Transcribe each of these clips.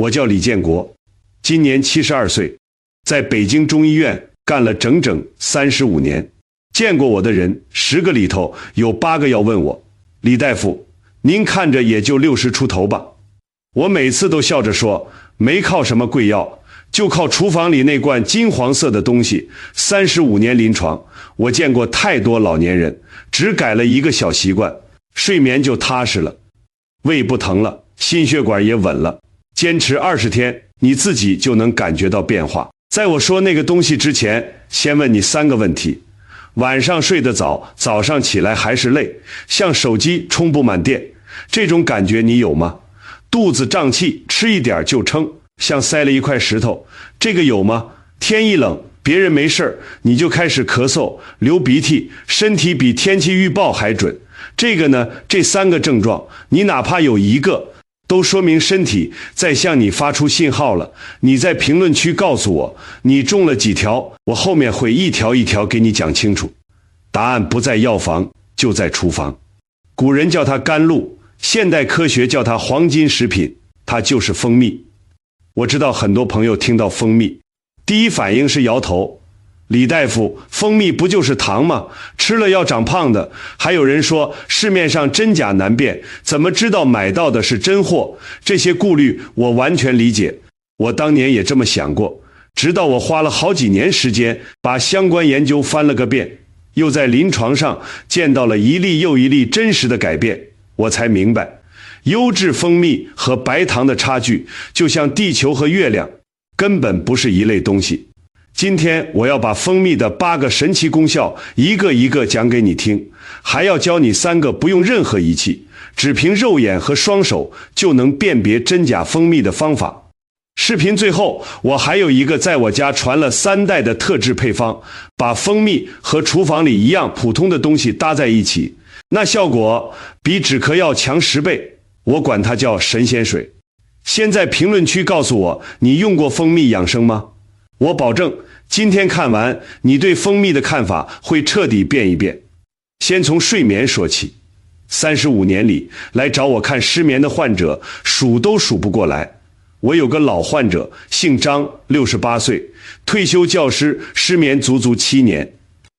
我叫李建国，今年72岁，在北京中医院干了整整35年。见过我的人10个里头有8个要问我，李大夫，您看着也就60出头吧？我每次都笑着说，没靠什么贵药，就靠厨房里那罐金黄色的东西。35年临床，我见过太多老年人，只改了一个小习惯，睡眠就踏实了，胃不疼了，心血管也稳了。坚持20天，你自己就能感觉到变化。在我说那个东西之前，先问你3个问题。晚上睡得早，早上起来还是累，像手机充不满电，这种感觉你有吗？肚子胀气，吃一点就撑，像塞了一块石头，这个有吗？天一冷，别人没事你就开始咳嗽、流鼻涕，身体比天气预报还准。这个呢，这3个症状，你哪怕有一个，都说明身体在向你发出信号了。你在评论区告诉我你中了几条，我后面会一条一条给你讲清楚。答案不在药房，就在厨房。古人叫它甘露，现代科学叫它黄金食品，它就是蜂蜜。我知道很多朋友听到蜂蜜，第一反应是摇头。李大夫，蜂蜜不就是糖吗？吃了要长胖的。还有人说市面上真假难辨，怎么知道买到的是真货？这些顾虑我完全理解，我当年也这么想过，直到我花了好几年时间把相关研究翻了个遍，又在临床上见到了一例又一例真实的改变，我才明白，优质蜂蜜和白糖的差距就像地球和月亮，根本不是一类东西。今天我要把蜂蜜的8个神奇功效一个一个讲给你听，还要教你3个不用任何仪器，只凭肉眼和双手就能辨别真假蜂蜜的方法。视频最后我还有一个在我家传了3代的特制配方，把蜂蜜和厨房里一样普通的东西搭在一起，那效果比止咳药强10倍，我管它叫神仙水。先在评论区告诉我，你用过蜂蜜养生吗？我保证今天看完，你对蜂蜜的看法会彻底变一变。先从睡眠说起，35年里来找我看失眠的患者数都数不过来。我有个老患者，姓张，68岁，退休教师，失眠足足7年，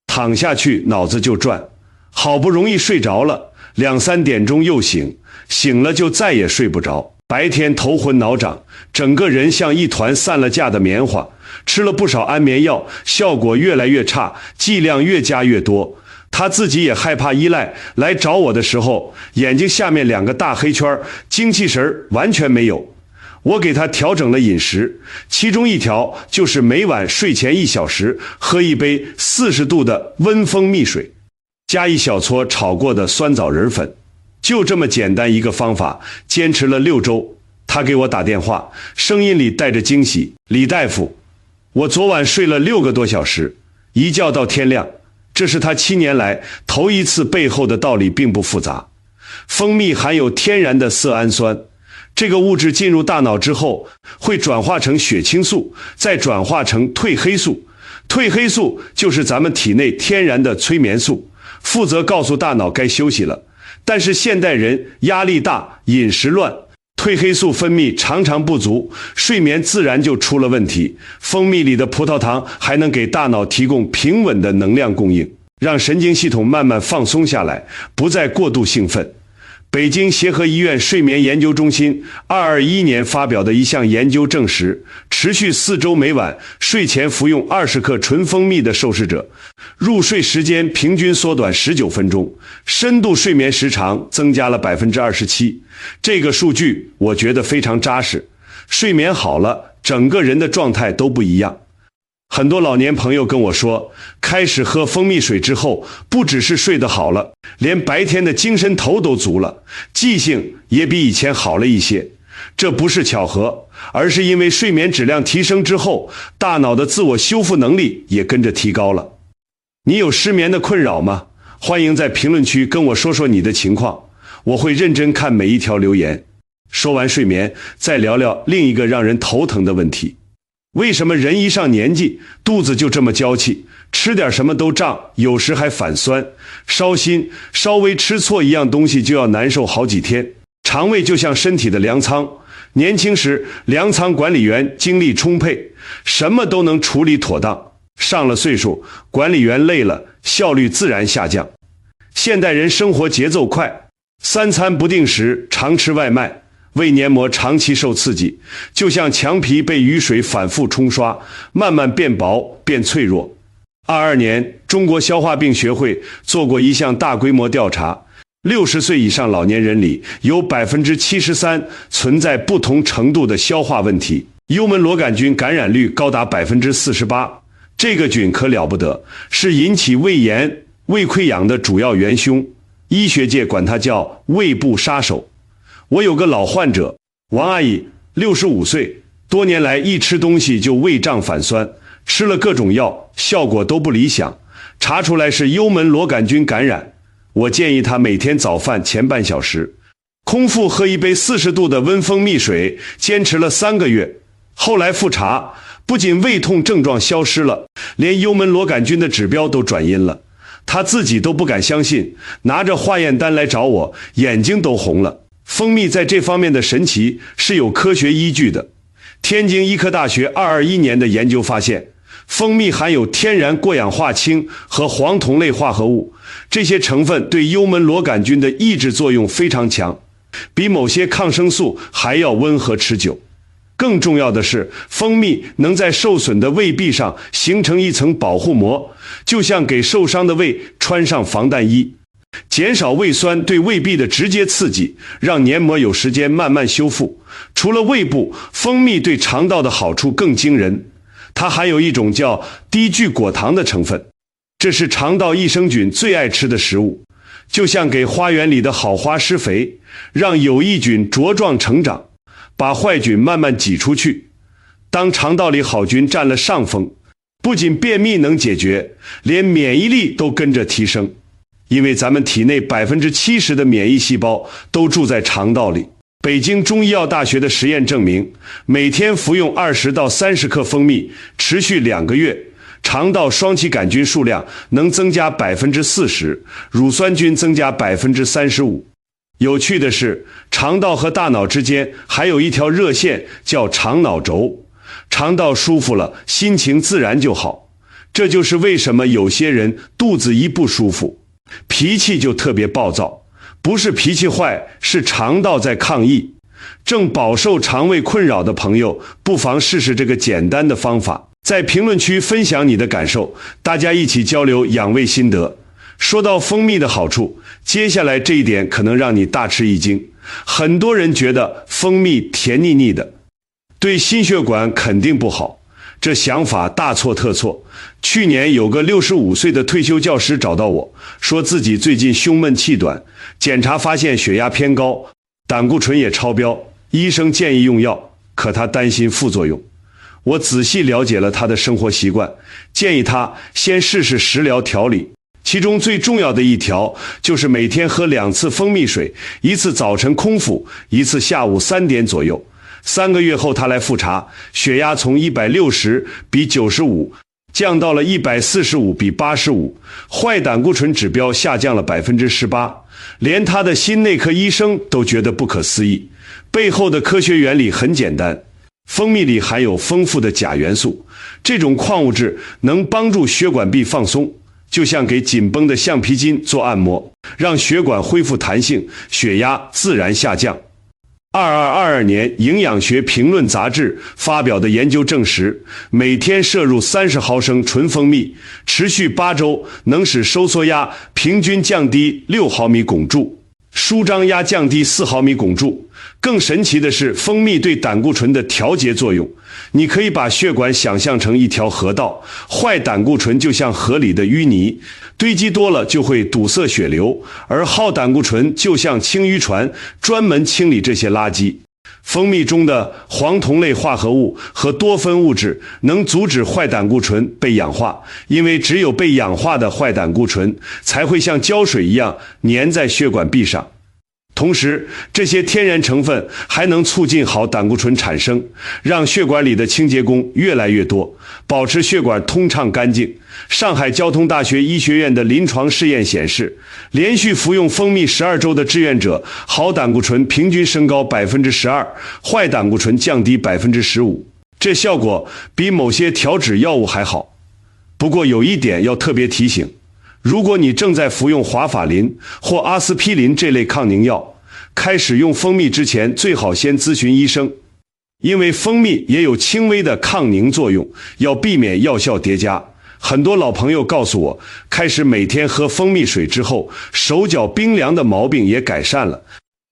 躺下去脑子就转，好不容易睡着了，2、3点钟又醒，醒了就再也睡不着，白天头昏脑胀，整个人像一团散了架的棉花，吃了不少安眠药，效果越来越差，剂量越加越多。他自己也害怕依赖，来找我的时候，眼睛下面2个大黑圈，精气神完全没有。我给他调整了饮食，其中一条就是每晚睡前1小时喝一杯40度的温蜂蜜水，加1小撮炒过的酸枣仁粉。就这么简单一个方法，坚持了6周。他给我打电话，声音里带着惊喜，李大夫，我昨晚睡了6个多小时，一觉到天亮。这是他7年来头一次，背后的道理并不复杂。蜂蜜含有天然的色氨酸，这个物质进入大脑之后，会转化成血清素，再转化成褪黑素。褪黑素就是咱们体内天然的催眠素，负责告诉大脑该休息了。但是现代人压力大，饮食乱，褪黑素分泌常常不足，睡眠自然就出了问题。蜂蜜里的葡萄糖还能给大脑提供平稳的能量供应，让神经系统慢慢放松下来，不再过度兴奋。北京协和医院睡眠研究中心2021年发表的一项研究证实，持续4周每晚睡前服用20克纯蜂蜜的受试者，入睡时间平均缩短19分钟，深度睡眠时长增加了27%。这个数据我觉得非常扎实，睡眠好了，整个人的状态都不一样。很多老年朋友跟我说，开始喝蜂蜜水之后，不只是睡得好了，连白天的精神头都足了，记性也比以前好了一些。这不是巧合，而是因为睡眠质量提升之后，大脑的自我修复能力也跟着提高了。你有失眠的困扰吗？欢迎在评论区跟我说说你的情况，我会认真看每一条留言。说完睡眠，再聊聊另一个让人头疼的问题。为什么人一上年纪，肚子就这么娇气，吃点什么都胀，有时还反酸，烧心，稍微吃错一样东西就要难受好几天，肠胃就像身体的粮仓，年轻时粮仓管理员精力充沛，什么都能处理妥当。上了岁数，管理员累了，效率自然下降。现代人生活节奏快，三餐不定时，常吃外卖，胃黏膜长期受刺激，就像墙皮被雨水反复冲刷，慢慢变薄变脆弱。22年，中国消化病学会做过一项大规模调查，60岁以上老年人里有 73% 存在不同程度的消化问题，幽门螺杆菌感染率高达 48%。这个菌可了不得，是引起胃炎、胃溃疡的主要元凶，医学界管它叫胃部杀手。我有个老患者王阿姨，65岁，多年来一吃东西就胃胀反酸，吃了各种药，效果都不理想，查出来是幽门螺杆菌感染。我建议她每天早饭前半小时空腹喝一杯40度的温蜂蜜水，坚持了3个月，后来复查，不仅胃痛症状消失了，连幽门螺杆菌的指标都转阴了。他自己都不敢相信，拿着化验单来找我，眼睛都红了。蜂蜜在这方面的神奇是有科学依据的。天津医科大学221年的研究发现，蜂蜜含有天然过氧化氢和黄酮类化合物，这些成分对幽门螺杆菌的抑制作用非常强，比某些抗生素还要温和持久。更重要的是，蜂蜜能在受损的胃壁上形成一层保护膜，就像给受伤的胃穿上防弹衣，减少胃酸对胃壁的直接刺激，让黏膜有时间慢慢修复。除了胃部，蜂蜜对肠道的好处更惊人，它含有一种叫低聚果糖的成分，这是肠道益生菌最爱吃的食物，就像给花园里的好花施肥，让有益菌茁壮成长，把坏菌慢慢挤出去。当肠道里好菌占了上风，不仅便秘能解决，连免疫力都跟着提升。因为咱们体内 70% 的免疫细胞都住在肠道里。北京中医药大学的实验证明，每天服用20到30克蜂蜜，持续2个月，肠道双歧杆菌数量能增加 40%， 乳酸菌增加 35%。有趣的是，肠道和大脑之间还有一条热线，叫肠脑轴。肠道舒服了，心情自然就好。这就是为什么有些人肚子一不舒服，脾气就特别暴躁，不是脾气坏，是肠道在抗议。正饱受肠胃困扰的朋友，不妨试试这个简单的方法，在评论区分享你的感受，大家一起交流养胃心得。说到蜂蜜的好处，接下来这一点可能让你大吃一惊。很多人觉得蜂蜜甜腻腻的，对心血管肯定不好，这想法大错特错。去年有个65岁的退休教师找到我，说自己最近胸闷气短，检查发现血压偏高，胆固醇也超标，医生建议用药，可他担心副作用。我仔细了解了他的生活习惯，建议他先试试食疗调理，其中最重要的一条就是每天喝2次蜂蜜水，一次早晨空腹，一次下午3点左右。3个月后他来复查，血压从160比95降到了145比85，坏胆固醇指标下降了 18%， 连他的心内科医生都觉得不可思议。背后的科学原理很简单，蜂蜜里含有丰富的钾元素，这种矿物质能帮助血管壁放松，就像给紧绷的橡皮筋做按摩，让血管恢复弹性，血压自然下降。22年《营养学评论》杂志发表的研究证实，每天摄入30毫升纯蜂蜜，持续8周，能使收缩压平均降低6毫米汞柱，舒张压降低4毫米汞柱。更神奇的是，蜂蜜对胆固醇的调节作用。你可以把血管想象成一条河道，坏胆固醇就像河里的淤泥，堆积多了就会堵塞血流，而好胆固醇就像清淤船，专门清理这些垃圾。蜂蜜中的黄酮类化合物和多酚物质能阻止坏胆固醇被氧化，因为只有被氧化的坏胆固醇才会像胶水一样粘在血管壁上。同时，这些天然成分还能促进好胆固醇产生，让血管里的清洁工越来越多，保持血管通畅干净。上海交通大学医学院的临床试验显示，连续服用蜂蜜12周的志愿者，好胆固醇平均升高12%，坏胆固醇降低15%，这效果比某些调脂药物还好。不过有一点要特别提醒，如果你正在服用华法林或阿司匹林这类抗凝药，开始用蜂蜜之前，最好先咨询医生，因为蜂蜜也有轻微的抗凝作用，要避免药效叠加。很多老朋友告诉我，开始每天喝蜂蜜水之后，手脚冰凉的毛病也改善了，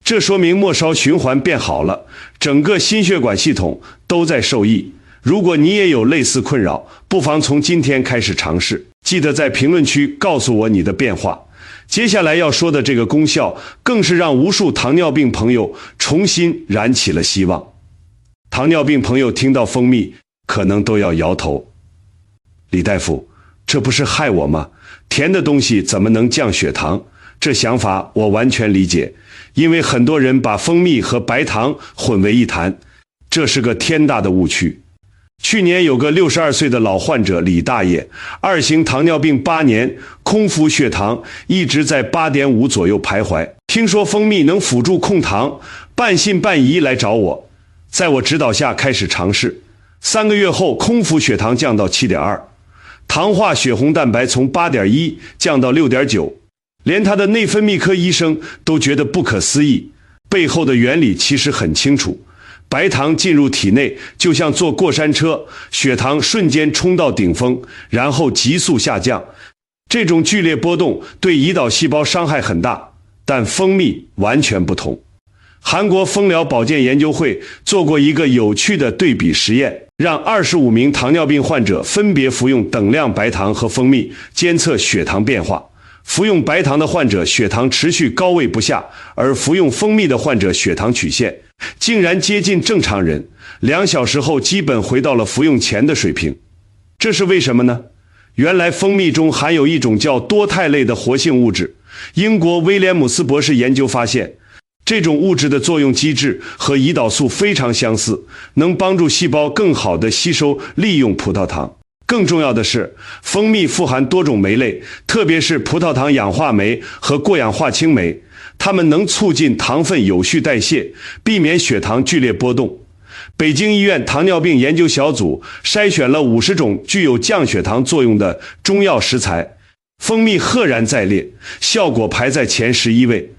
这说明末梢循环变好了，整个心血管系统都在受益。如果你也有类似困扰，不妨从今天开始尝试，记得在评论区告诉我你的变化。接下来要说的这个功效，更是让无数糖尿病朋友重新燃起了希望。糖尿病朋友听到蜂蜜，可能都要摇头。李大夫，这不是害我吗？甜的东西怎么能降血糖？这想法我完全理解，因为很多人把蜂蜜和白糖混为一谈，这是个天大的误区。去年有个62岁的老患者李大爷，2型糖尿病8年，空腹血糖一直在8.5左右徘徊，听说蜂蜜能辅助控糖，半信半疑来找我，在我指导下开始尝试，3个月后空腹血糖降到7.2，糖化血红蛋白从8.1降到6.9，连他的内分泌科医生都觉得不可思议。背后的原理其实很清楚，白糖进入体内就像坐过山车，血糖瞬间冲到顶峰，然后急速下降。这种剧烈波动对胰岛细胞伤害很大，但蜂蜜完全不同。韩国蜂疗保健研究会做过一个有趣的对比实验，让25名糖尿病患者分别服用等量白糖和蜂蜜，监测血糖变化。服用白糖的患者血糖持续高位不下，而服用蜂蜜的患者血糖曲线竟然接近正常人，2小时后基本回到了服用前的水平。这是为什么呢？原来蜂蜜中含有一种叫多肽类的活性物质，英国威廉姆斯博士研究发现，这种物质的作用机制和胰岛素非常相似，能帮助细胞更好地吸收利用葡萄糖。更重要的是，蜂蜜富含多种酶类，特别是葡萄糖氧化酶和过氧化氢酶，它们能促进糖分有序代谢，避免血糖剧烈波动。北京医院糖尿病研究小组筛选了50种具有降血糖作用的中药食材，蜂蜜赫然在列，效果排在前11位。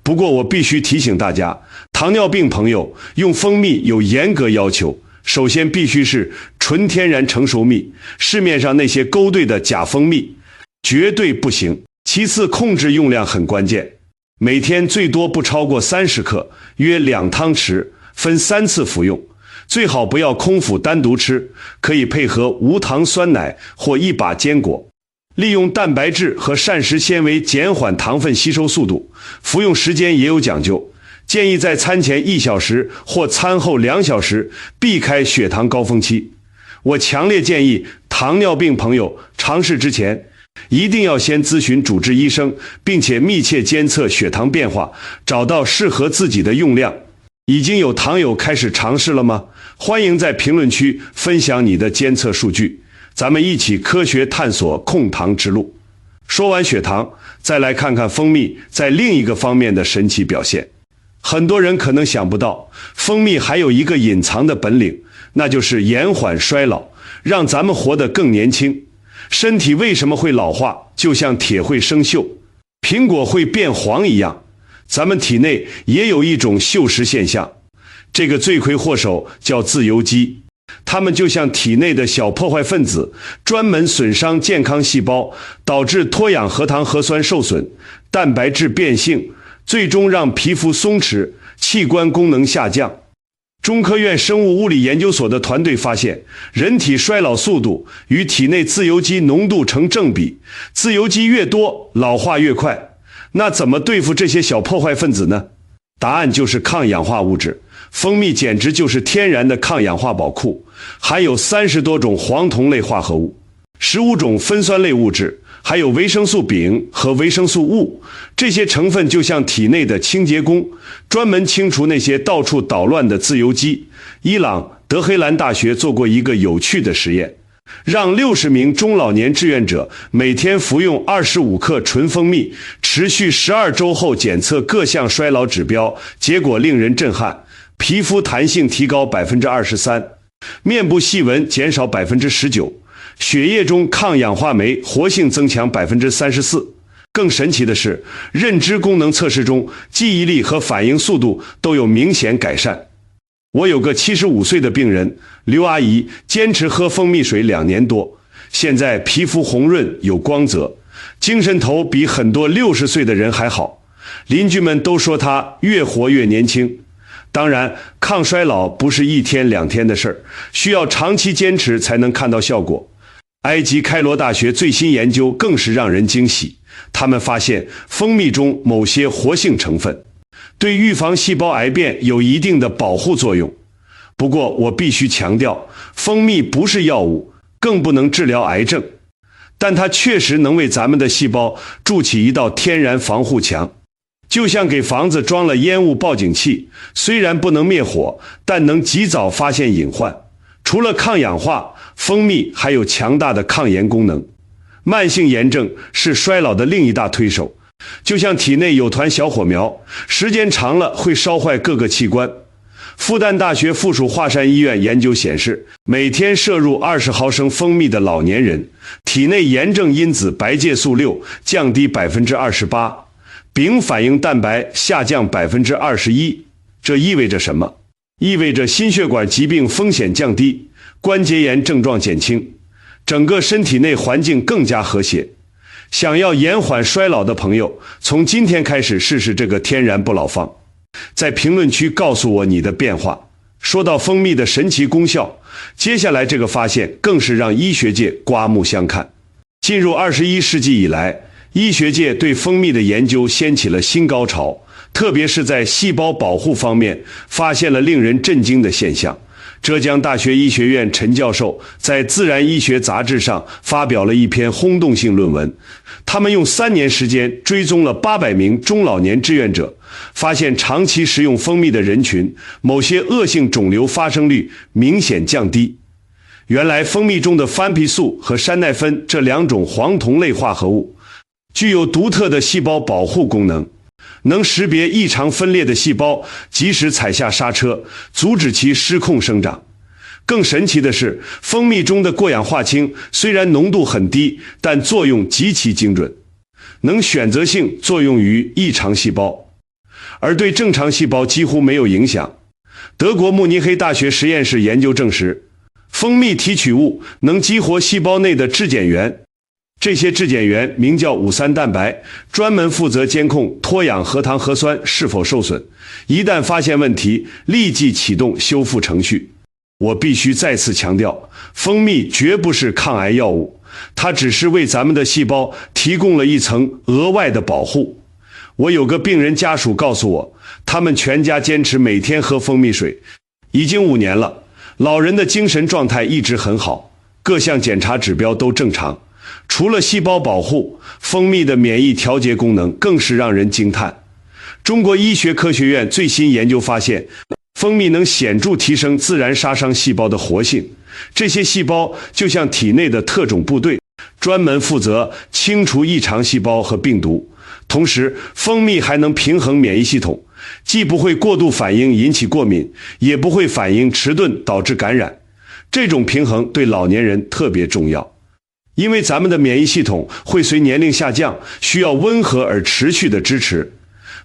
不过我必须提醒大家，糖尿病朋友用蜂蜜有严格要求，首先必须是纯天然成熟蜜，市面上那些勾兑的假蜂蜜绝对不行。其次，控制用量很关键，每天最多不超过30克，约2汤匙，分3次服用，最好不要空腹单独吃，可以配合无糖酸奶或一把坚果。利用蛋白质和膳食纤维减缓糖分吸收速度，服用时间也有讲究，建议在餐前1小时或餐后2小时，避开血糖高峰期。我强烈建议糖尿病朋友尝试之前，一定要先咨询主治医生，并且密切监测血糖变化，找到适合自己的用量。已经有糖友开始尝试了吗？欢迎在评论区分享你的监测数据，咱们一起科学探索控糖之路。说完血糖，再来看看蜂蜜在另一个方面的神奇表现。很多人可能想不到，蜂蜜还有一个隐藏的本领，那就是延缓衰老，让咱们活得更年轻。身体为什么会老化？就像铁会生锈，苹果会变黄一样，咱们体内也有一种锈蚀现象，这个罪魁祸首叫自由基，它们就像体内的小破坏分子，专门损伤健康细胞，导致脱氧核糖核酸受损，蛋白质变性，最终让皮肤松弛，器官功能下降。中科院生物物理研究所的团队发现，人体衰老速度与体内自由基浓度成正比，自由基越多，老化越快。那怎么对付这些小破坏分子呢？答案就是抗氧化物质。蜂蜜简直就是天然的抗氧化宝库，含有30多种黄酮类化合物。15种酚酸类物质，还有维生素丙和维生素物，这些成分就像体内的清洁工，专门清除那些到处捣乱的自由基。伊朗德黑兰大学做过一个有趣的实验，让60名中老年志愿者每天服用25克纯蜂蜜，持续12周后检测各项衰老指标，结果令人震撼：皮肤弹性提高23%，面部细纹减少19%，血液中抗氧化酶活性增强34%。更神奇的是，认知功能测试中，记忆力和反应速度都有明显改善。我有个75岁的病人刘阿姨，坚持喝蜂蜜水2年多，现在皮肤红润有光泽，精神头比很多60岁的人还好。邻居们都说她越活越年轻。当然，抗衰老不是1天2天的事儿，需要长期坚持才能看到效果。埃及开罗大学最新研究更是让人惊喜，他们发现蜂蜜中某些活性成分对预防细胞癌变有一定的保护作用。不过我必须强调，蜂蜜不是药物，更不能治疗癌症，但它确实能为咱们的细胞筑起一道天然防护墙，就像给房子装了烟雾报警器，虽然不能灭火，但能及早发现隐患。除了抗氧化，蜂蜜还有强大的抗炎功能。慢性炎症是衰老的另一大推手，就像体内有团小火苗，时间长了会烧坏各个器官。复旦大学附属华山医院研究显示，每天摄入20毫升蜂蜜的老年人，体内炎症因子白介素6降低28%，丙反应蛋白下降21%。这意味着什么？意味着心血管疾病风险降低，关节炎症状减轻，整个身体内环境更加和谐。想要延缓衰老的朋友，从今天开始试试这个天然不老方。在评论区告诉我你的变化。说到蜂蜜的神奇功效，接下来这个发现更是让医学界刮目相看。进入21世纪以来，医学界对蜂蜜的研究掀起了新高潮，特别是在细胞保护方面发现了令人震惊的现象。浙江大学医学院陈教授在《自然医学》杂志上发表了一篇轰动性论文，他们用3年时间追踪了800名中老年志愿者，发现长期食用蜂蜜的人群，某些恶性肿瘤发生率明显降低。原来蜂蜜中的番皮素和山奈酚这2种黄酮类化合物具有独特的细胞保护功能，能识别异常分裂的细胞，及时踩下刹车，阻止其失控生长。更神奇的是，蜂蜜中的过氧化氢虽然浓度很低，但作用极其精准，能选择性作用于异常细胞，而对正常细胞几乎没有影响。德国慕尼黑大学实验室研究证实，蜂蜜提取物能激活细胞内的质碱原，这些质碱原名叫53蛋白，专门负责监控脱氧核糖核酸是否受损，一旦发现问题，立即启动修复程序。我必须再次强调，蜂蜜绝不是抗癌药物，它只是为咱们的细胞提供了一层额外的保护。我有个病人家属告诉我，他们全家坚持每天喝蜂蜜水，已经5年了，老人的精神状态一直很好，各项检查指标都正常。除了细胞保护，蜂蜜的免疫调节功能更是让人惊叹。中国医学科学院最新研究发现，蜂蜜能显著提升自然杀伤细胞的活性，这些细胞就像体内的特种部队，专门负责清除异常细胞和病毒。同时，蜂蜜还能平衡免疫系统，既不会过度反应引起过敏，也不会反应迟钝导致感染。这种平衡对老年人特别重要，因为咱们的免疫系统会随年龄下降，需要温和而持续的支持。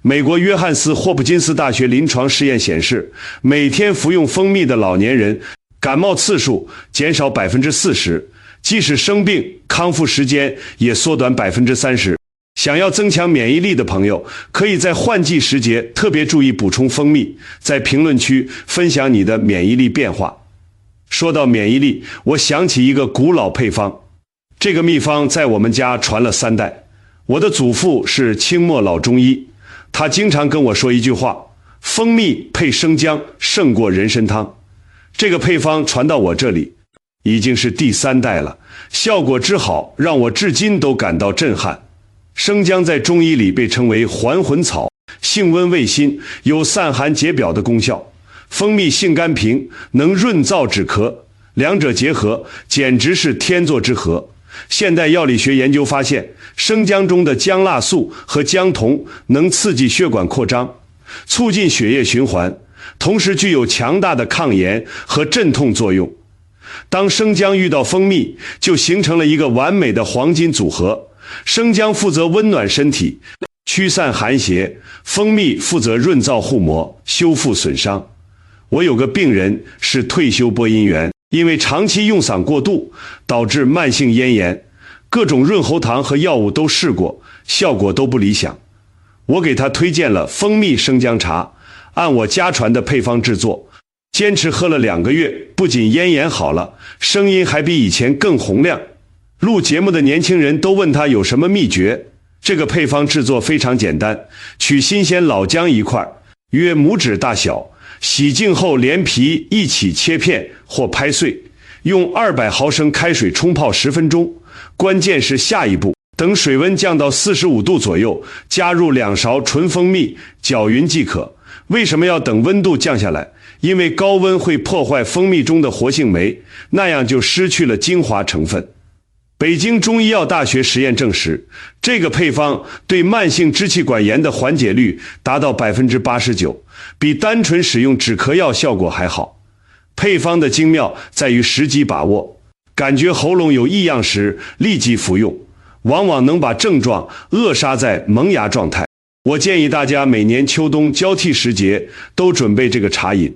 美国约翰斯霍普金斯大学临床试验显示，每天服用蜂蜜的老年人感冒次数减少40%，即使生病，康复时间也缩短30%。想要增强免疫力的朋友，可以在换季时节特别注意补充蜂蜜，在评论区分享你的免疫力变化。说到免疫力，我想起一个古老配方，这个秘方在我们家传了3代。我的祖父是清末老中医，他经常跟我说一句话：蜂蜜配生姜胜过人参汤。这个配方传到我这里，已经是第3代了，效果之好让我至今都感到震撼。生姜在中医里被称为还魂草，性温味辛，有散寒解表的功效。蜂蜜性甘平，能润燥止咳，两者结合简直是天作之合。现代药理学研究发现，生姜中的姜辣素和姜酮能刺激血管扩张，促进血液循环，同时具有强大的抗炎和镇痛作用。当生姜遇到蜂蜜，就形成了一个完美的黄金组合。生姜负责温暖身体，驱散寒邪；蜂蜜负责润燥护膜，修复损伤。我有个病人是退休播音员，因为长期用嗓过度，导致慢性咽炎，各种润喉糖和药物都试过，效果都不理想。我给他推荐了蜂蜜生姜茶，按我家传的配方制作，坚持喝了2个月，不仅咽炎好了，声音还比以前更洪亮。录节目的年轻人都问他有什么秘诀。这个配方制作非常简单，取新鲜老姜1块，约拇指大小，洗净后连皮一起切片或拍碎，用200毫升开水冲泡10分钟。关键是下一步，等水温降到45度左右，加入2勺纯蜂蜜，搅匀即可。为什么要等温度降下来？因为高温会破坏蜂蜜中的活性酶，那样就失去了精华成分。北京中医药大学实验证实，这个配方对慢性支气管炎的缓解率达到 89%， 比单纯使用止咳药效果还好。配方的精妙在于时机把握，感觉喉咙有异样时立即服用，往往能把症状扼杀在萌芽状态。我建议大家每年秋冬交替时节都准备这个茶饮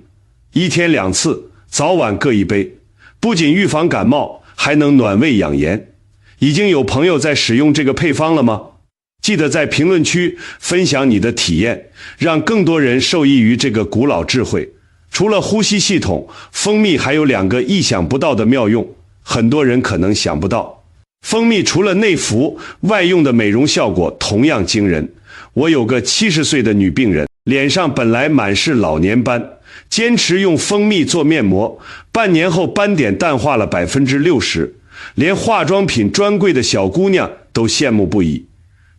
，1天2次，早晚各1杯，不仅预防感冒，还能暖胃养颜。已经有朋友在使用这个配方了吗？记得在评论区分享你的体验，让更多人受益于这个古老智慧。除了呼吸系统，蜂蜜还有2个意想不到的妙用，很多人可能想不到。蜂蜜除了内服，外用的美容效果同样惊人。我有个70岁的女病人，脸上本来满是老年斑，坚持用蜂蜜做面膜，半年后斑点淡化了 60%， 连化妆品专柜的小姑娘都羡慕不已。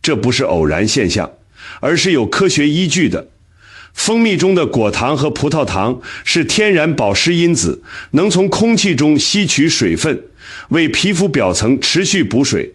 这不是偶然现象，而是有科学依据的。蜂蜜中的果糖和葡萄糖是天然保湿因子，能从空气中吸取水分，为皮肤表层持续补水，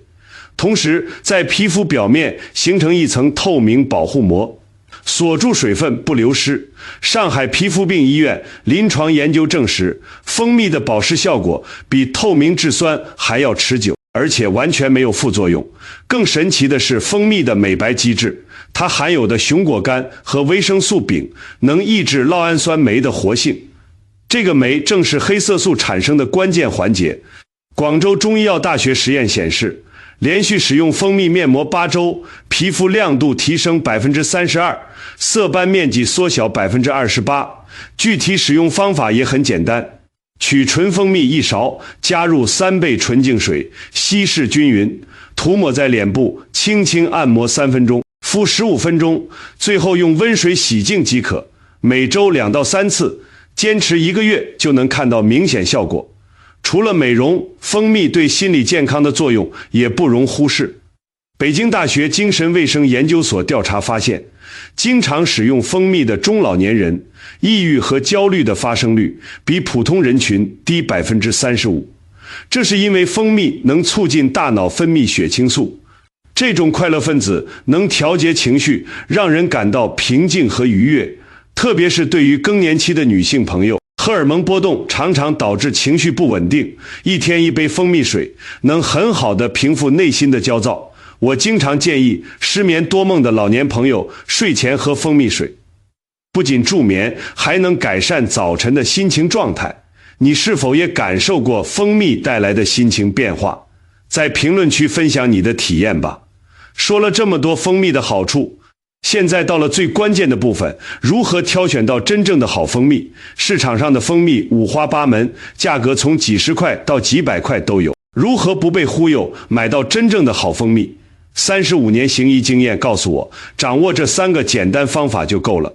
同时在皮肤表面形成一层透明保护膜，锁住水分不流失。上海皮肤病医院临床研究证实，蜂蜜的保湿效果比透明质酸还要持久，而且完全没有副作用。更神奇的是蜂蜜的美白机制，它含有的熊果苷和维生素丙能抑制酪氨酸酶的活性，这个酶正是黑色素产生的关键环节。广州中医药大学实验显示，连续使用蜂蜜面膜8周，皮肤亮度提升 32%， 色斑面积缩小 28%。 具体使用方法也很简单，取纯蜂蜜1勺，加入3倍纯净水，稀释均匀，涂抹在脸部，轻轻按摩3分钟，敷15分钟，最后用温水洗净即可。每周2到3次，坚持1个月就能看到明显效果。除了美容，蜂蜜对心理健康的作用也不容忽视。北京大学精神卫生研究所调查发现，经常使用蜂蜜的中老年人，抑郁和焦虑的发生率比普通人群低 35%。这是因为蜂蜜能促进大脑分泌血清素，这种快乐分子能调节情绪，让人感到平静和愉悦。特别是对于更年期的女性朋友，荷尔蒙波动常常导致情绪不稳定，1天1杯蜂蜜水能很好的平复内心的焦躁。我经常建议失眠多梦的老年朋友睡前喝蜂蜜水，不仅助眠，还能改善早晨的心情状态。你是否也感受过蜂蜜带来的心情变化？在评论区分享你的体验吧。说了这么多蜂蜜的好处，现在到了最关键的部分，如何挑选到真正的好蜂蜜？市场上的蜂蜜五花八门，价格从几十块到几百块都有。如何不被忽悠，买到真正的好蜂蜜？35年行医经验告诉我，掌握这3个简单方法就够了。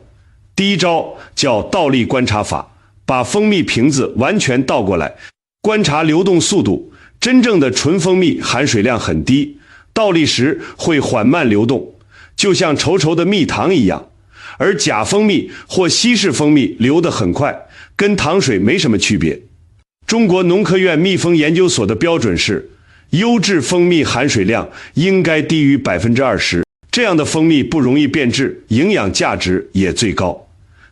第一招叫倒立观察法，把蜂蜜瓶子完全倒过来，观察流动速度，真正的纯蜂蜜含水量很低，倒立时会缓慢流动，就像稠稠的蜜糖一样。而假蜂蜜或稀释蜂蜜流得很快，跟糖水没什么区别。中国农科院蜜蜂研究所的标准是，优质蜂蜜含水量应该低于20%，这样的蜂蜜不容易变质，营养价值也最高。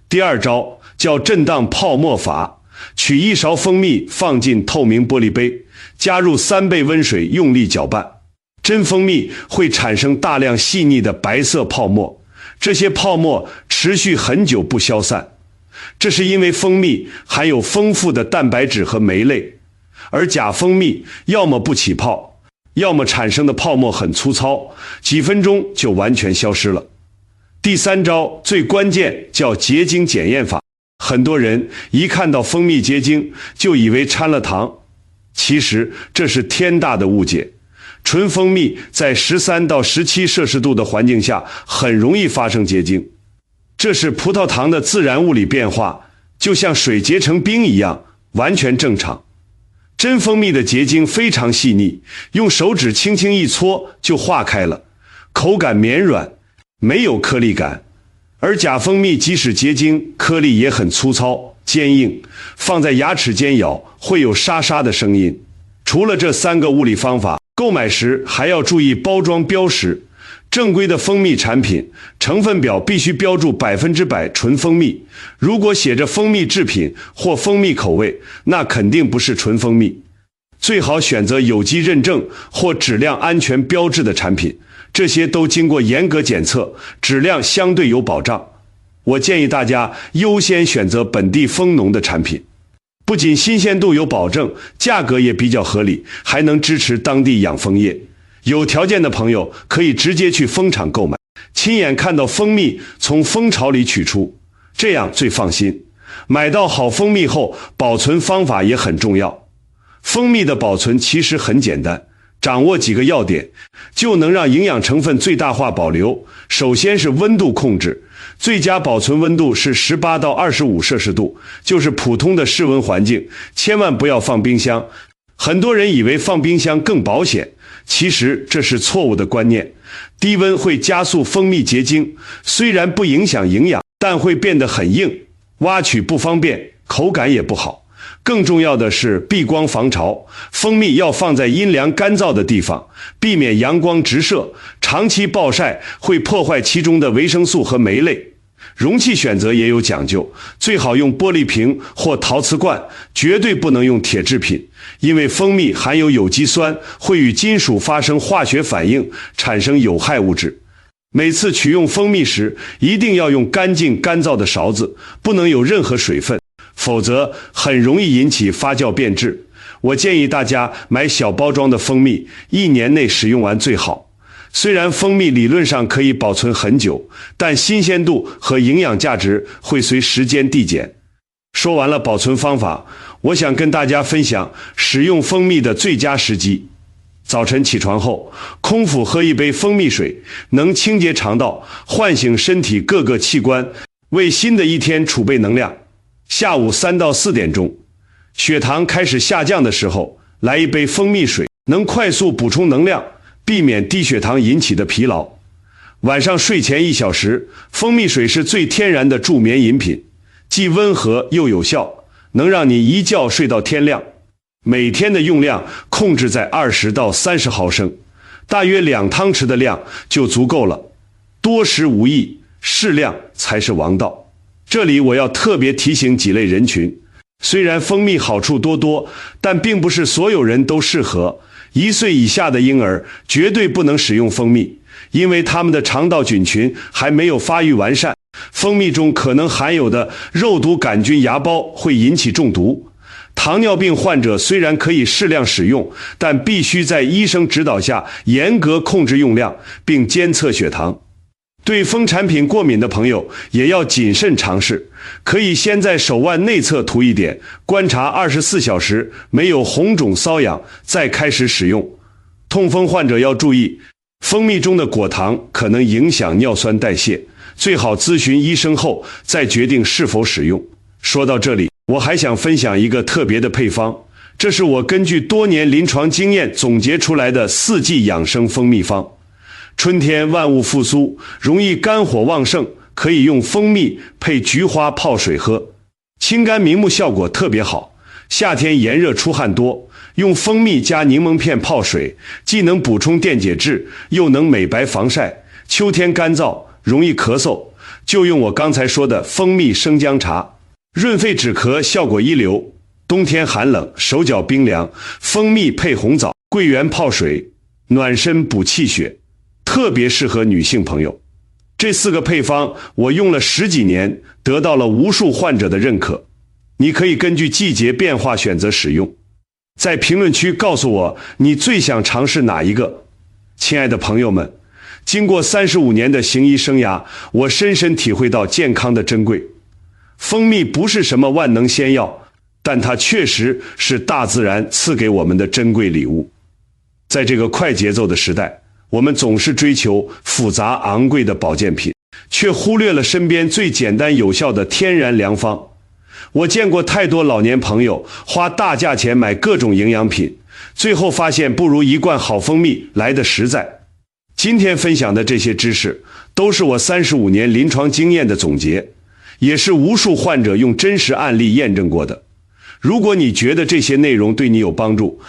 第二招叫震荡泡沫法，取1勺蜂蜜放进透明玻璃杯，加入3倍温水，用力搅拌。真蜂蜜会产生大量细腻的白色泡沫，这些泡沫持续很久不消散，这是因为蜂蜜含有丰富的蛋白质和酶类，而假蜂蜜要么不起泡，要么产生的泡沫很粗糙，几分钟就完全消失了。第三招最关键，叫结晶检验法。很多人一看到蜂蜜结晶就以为掺了糖，其实这是天大的误解。纯蜂蜜在13到17摄氏度的环境下很容易发生结晶，这是葡萄糖的自然物理变化，就像水结成冰一样，完全正常。真蜂蜜的结晶非常细腻，用手指轻轻一搓就化开了，口感绵软，没有颗粒感。而假蜂蜜即使结晶，颗粒也很粗糙坚硬，放在牙齿间咬会有沙沙的声音。除了这3个物理方法，购买时还要注意包装标识。正规的蜂蜜产品成分表必须标注100%纯蜂蜜，如果写着蜂蜜制品或蜂蜜口味，那肯定不是纯蜂蜜。最好选择有机认证或质量安全标志的产品，这些都经过严格检测，质量相对有保障。我建议大家优先选择本地蜂农的产品，不仅新鲜度有保证，价格也比较合理，还能支持当地养蜂业。有条件的朋友可以直接去蜂场购买，亲眼看到蜂蜜从蜂巢里取出，这样最放心。买到好蜂蜜后，保存方法也很重要。蜂蜜的保存其实很简单，掌握几个要点，就能让营养成分最大化保留。首先是温度控制，最佳保存温度是18到25摄氏度，就是普通的室温环境，千万不要放冰箱。很多人以为放冰箱更保险，其实这是错误的观念。低温会加速蜂蜜结晶，虽然不影响营养，但会变得很硬，挖取不方便，口感也不好。更重要的是避光防潮，蜂蜜要放在阴凉干燥的地方，避免阳光直射，长期暴晒会破坏其中的维生素和酶类。容器选择也有讲究，最好用玻璃瓶或陶瓷罐，绝对不能用铁制品，因为蜂蜜含有有机酸，会与金属发生化学反应，产生有害物质。每次取用蜂蜜时，一定要用干净干燥的勺子，不能有任何水分，否则很容易引起发酵变质。我建议大家买小包装的蜂蜜，1年内使用完最好。虽然蜂蜜理论上可以保存很久，但新鲜度和营养价值会随时间递减。说完了保存方法，我想跟大家分享使用蜂蜜的最佳时机。早晨起床后，空腹喝一杯蜂蜜水，能清洁肠道，唤醒身体各个器官，为新的一天储备能量。下午3到4点钟，血糖开始下降的时候，来一杯蜂蜜水，能快速补充能量，避免低血糖引起的疲劳。晚上睡前1小时，蜂蜜水是最天然的助眠饮品，既温和又有效，能让你一觉睡到天亮。每天的用量控制在20到30毫升，大约2汤匙的量就足够了。多食无益，适量才是王道。这里我要特别提醒几类人群，虽然蜂蜜好处多多，但并不是所有人都适合。1岁以下的婴儿绝对不能使用蜂蜜，因为他们的肠道菌群还没有发育完善，蜂蜜中可能含有的肉毒杆菌芽孢会引起中毒。糖尿病患者虽然可以适量使用，但必须在医生指导下严格控制用量，并监测血糖。对蜂产品过敏的朋友也要谨慎尝试，可以先在手腕内侧涂一点，观察24小时，没有红肿瘙痒，再开始使用。痛风患者要注意，蜂蜜中的果糖可能影响尿酸代谢，最好咨询医生后再决定是否使用。说到这里，我还想分享一个特别的配方，这这是我根据多年临床经验总结出来的4剂养生蜂蜜方。春天万物复苏，容易肝火旺盛，可以用蜂蜜配菊花泡水喝，清肝明目效果特别好。夏天炎热出汗多，用蜂蜜加柠檬片泡水，既能补充电解质，又能美白防晒。秋天干燥，容易咳嗽，就用我刚才说的蜂蜜生姜茶，润肺止咳效果一流。冬天寒冷，手脚冰凉，蜂蜜配红枣、桂圆泡水，暖身补气血，特别适合女性朋友。这4个配方我用了10几年，得到了无数患者的认可。你可以根据季节变化选择使用，在评论区告诉我你最想尝试哪一个。亲爱的朋友们，经过35年的行医生涯，我深深体会到健康的珍贵。蜂蜜不是什么万能仙药，但它确实是大自然赐给我们的珍贵礼物。在这个快节奏的时代，我们总是追求复杂昂贵的保健品，却忽略了身边最简单有效的天然良方。我见过太多老年朋友花大价钱买各种营养品，最后发现不如一罐好蜂蜜来得实在。今天分享的这些知识，都是我35年临床经验的总结，也是无数患者用真实案例验证过的。如果你觉得这些内容对你有帮助，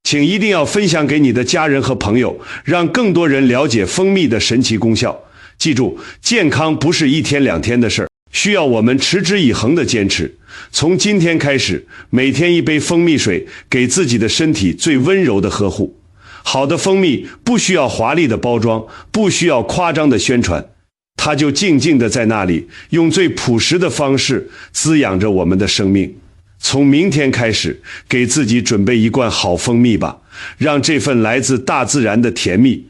请一定要分享给你的家人和朋友，让更多人了解蜂蜜的神奇功效。记住，健康不是1天2天的事儿，需要我们持之以恒的坚持。从今天开始，每天1杯蜂蜜水，给自己的身体最温柔的呵护。好的蜂蜜不需要华丽的包装，不需要夸张的宣传，它就静静地在那里，用最朴实的方式滋养着我们的生命。从明天开始，给自己准备一罐好蜂蜜吧，让这份来自大自然的甜蜜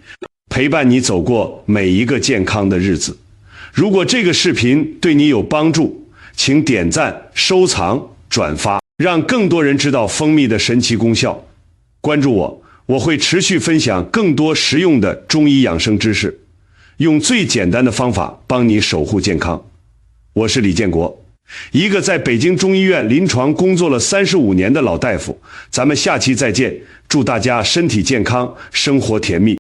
陪伴你走过每一个健康的日子。如果这个视频对你有帮助，请点赞、收藏、转发，让更多人知道蜂蜜的神奇功效。关注我，我会持续分享更多实用的中医养生知识，用最简单的方法帮你守护健康。我是李建国，一个在北京中医院临床工作了35年的老大夫。咱们下期再见，祝大家身体健康，生活甜蜜。